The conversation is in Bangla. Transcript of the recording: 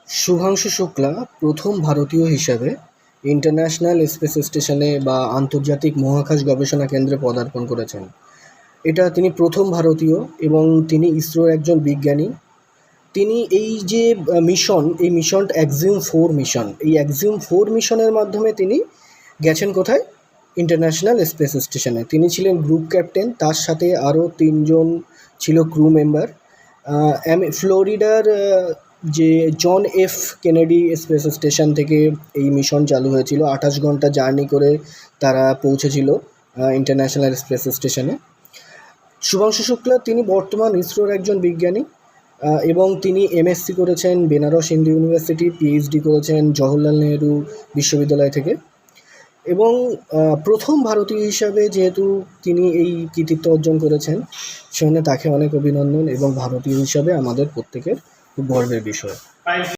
শুভাংশু শুক্লা প্রথম ভারতীয় হিসাবে ইন্টারন্যাশনাল স্পেস স্টেশনে বা আন্তর্জাতিক মহাকাশ গবেষণা কেন্দ্রে পদার্পণ করেছেন। এটা তিনি প্রথম ভারতীয় এবং তিনি ইসরোর একজন বিজ্ঞানী। তিনি এই যে মিশন, এই মিশনটা এক্সিম-4 মিশন। এই এক্সিম-4 মিশনের মাধ্যমে তিনি গেছেন কোথায়? ইন্টারন্যাশনাল স্পেস স্টেশনে। তিনি ছিলেন গ্রুপ ক্যাপ্টেন, তার সাথে আরও 3 জন ছিল ক্রু মেম্বার। ফ্লোরিডার যে John F Kennedy space station থেকে এই মিশন চালু হয়েছিল। 28 ঘন্টা জার্নি করে তারা পৌঁছেছিল ইন্টারন্যাশনাল স্পেস স্টেশনে। শুভাংশু শুক্লা তিনি বর্তমান ইসরোর একজন বিজ্ঞানী এবং তিনি এমএসসি করেছেন বেনারস হিন্দু ইউনিভার্সিটি, পিএইচডি করেছেন জওহরলাল নেহরু বিশ্ববিদ্যালয় থেকে। এবং প্রথম ভারতীয় হিসাবে যেহেতু তিনি এই কৃতিত্ব অর্জন করেছেন, সেজন্য তাকে অনেক অভিনন্দন এবং ভারতীয় হিসাবে আমাদের প্রত্যেকের খুব গর্বের বিষয়।